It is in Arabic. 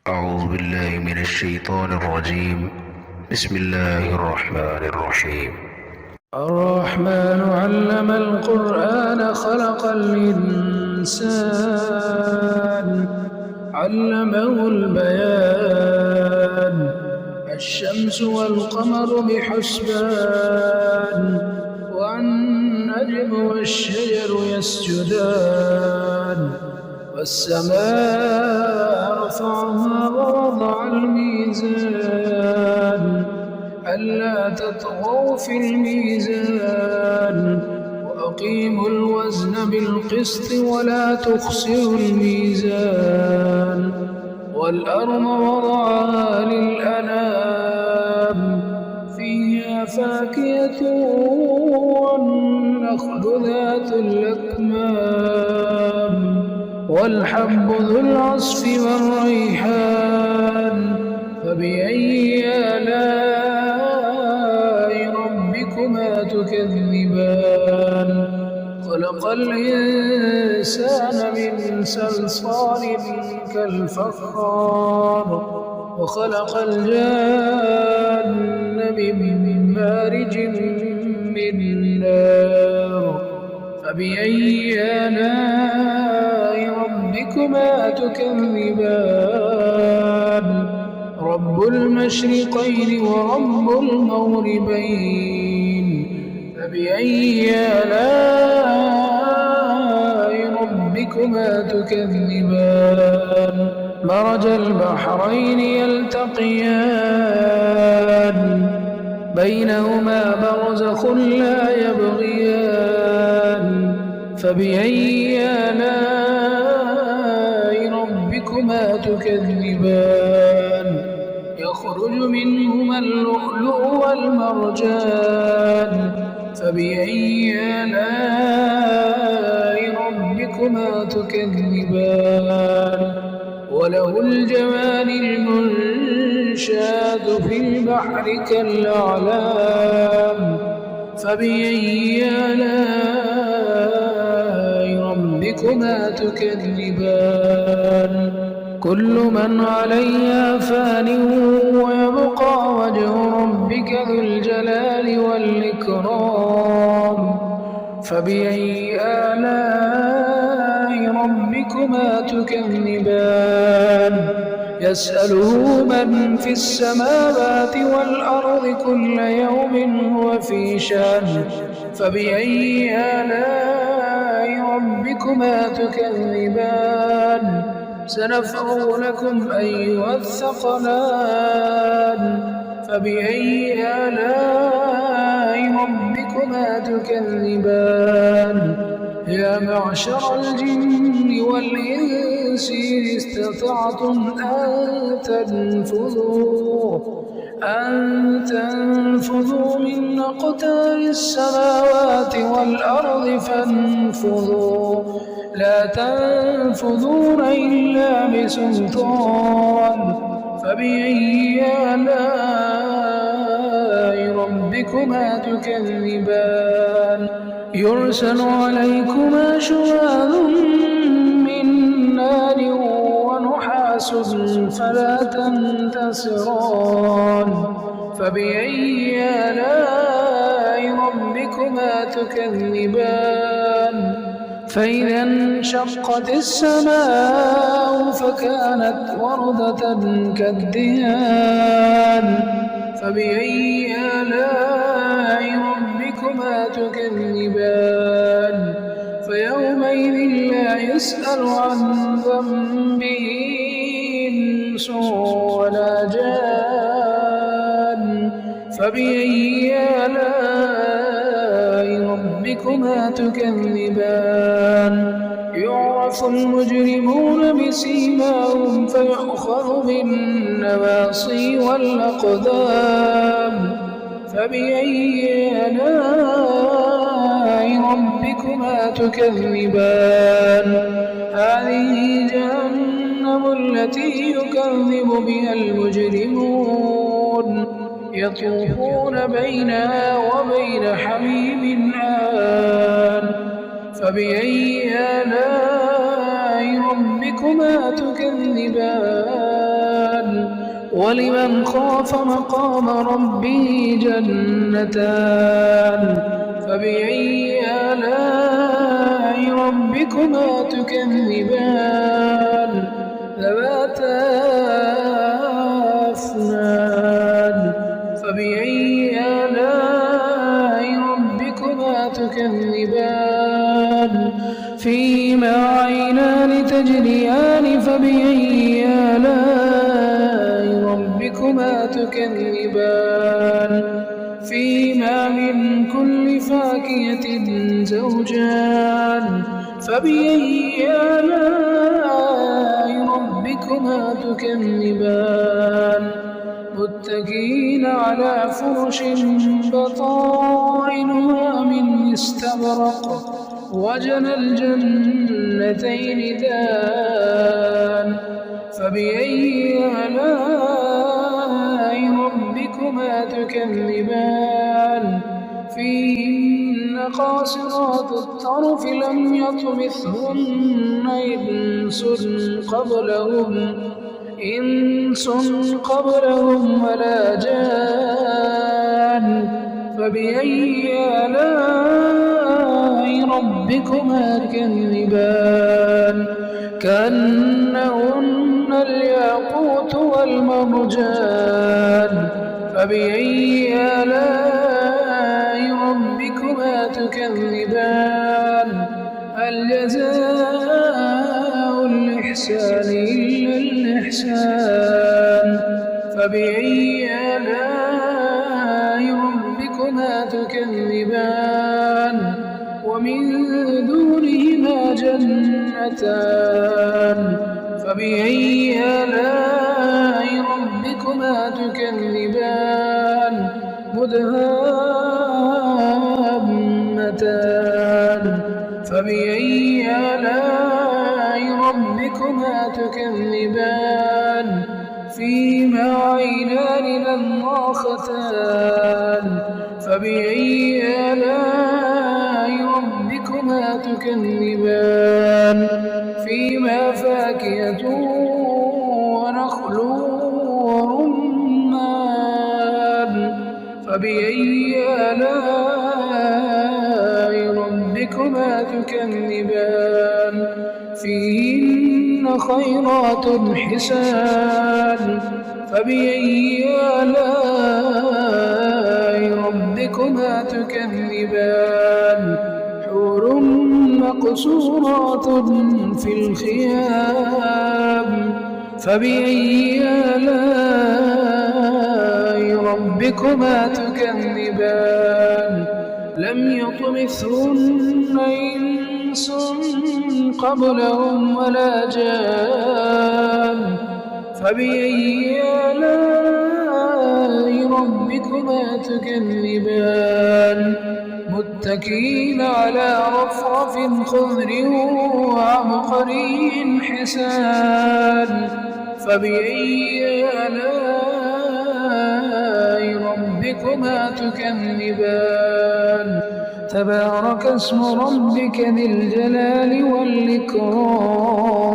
أعوذ بالله من الشيطان الرجيم. بسم الله الرحمن الرحيم. الرحمن علم القرآن خلق الإنسان علمه البيان الشمس والقمر بحسبان والنجم والشجر يسجدان والسماء رفعها ووضع الميزان ألا تطغوا في الميزان وأقيموا الوزن بالقسط ولا تخسروا الميزان والأرض وضعها للأنام فيها فاكهة والنخل ذات الأكمام والحب ذو العصف والريحان فبأي آلاء ربكما تكذبان خلق الإنسان من صلصال كالفخار وخلق الجان من مارج من نار فبأي آلاء ربكما تكذبان رب المشرقين ورب المغربين فبأي آلاء ربكما تكذبان مرج البحرين يلتقيان بينهما برزخ لا يبغيان فبأي آلاء ربكما تكذبان يخرج منهما اللؤلؤ والمرجان فبأي آلاء ربكما تكذبان وله الجوار المنشآت في البحر كالأعلام فبأي آلاء ربكما تكذبان كل من عليها فان ويبقى وجه ربك ذو الجلال والإكرام فبأي آلاء ربكما تكذبان يسأله من في السماوات والأرض كل يوم هو في شأن فبأي آلاء ربكما تكذبان سنفرغ لكم أيها الثقلان فبأي آلاء ربكما تكذبان يا معشر الجن والإنس إن استطعتم أن تنفذوا من أقطار السماوات والأرض فانفذوا لا تنفذون إلا بسلطان فبأي آلاء ربكما تكذبان يرسل عليكما شواظ من نار ونحاس فلا تنتصران فبأي آلاء ربكما تكذبان فإذا انشقت السماء فكانت وردة كالدهان فبأي آلاء ربكما تكذبان فيومئذ لا يسأل عن ذنبه إنس ولا جان فبأي آلاء ربكما تكذبان يعرف المجرمون بسيماهم فيؤخذ بالنواصي والأقدام فبأي آلاء ربكما تكذبان هذه جهنم التي يكذب بها المجرمون يطوفون بينها وبين حميم آن فبأي آلاء ربكما تكذبان ولمن خاف مقام ربه جنتان فبأي آلاء ربكما تكذبان ذواتا أفنان فبأي آلاء ربكما تكذبان فيهما عينان تجريان فبأي آلاء ربكما تكذبان فيهما من كل فاكهة زوجان فبأي آلاء ربكما تكذبان متكئين على فرش بطائنها من استبرق وجنى الجنتين دان فبأي آلاء ربكما تكذبان فيهن قاصرات الطرف لم يطمثهن إنس قبلهم ولا جان فبأي آلاء ربكما تكذبان كأنهن الياقوت والمرجان فبأي آلاء ربكما تكذبان هل جزاء الإحسان إلا الإحسان فبأي آلاء ربكما تكذبان ومن دونهما جنتان فبأي آلاء ربكما تكذبان مدهامتان فبأي آلاء ربكما تكذبان فيهما عينان نضاختان فبأي آلاء ربكما تكذبان فيهما فاكهة ونخل ورمان فبأي آلاء ربكما تكذبان فيهن خيرات حسان فبأي آلاء ربكما تكذبان حور مقصورات في الخيام فبأي آلاء ربكما تكذبان لم يطمثهن إنس قبلهم ولا جان فبأي آلاء ربكما تكذبان متكئين على رفرف خضر وعبقري حسان فبأي آلاء ربكما تكذبان تبارك اسم ربك ذي الجلال والإكرام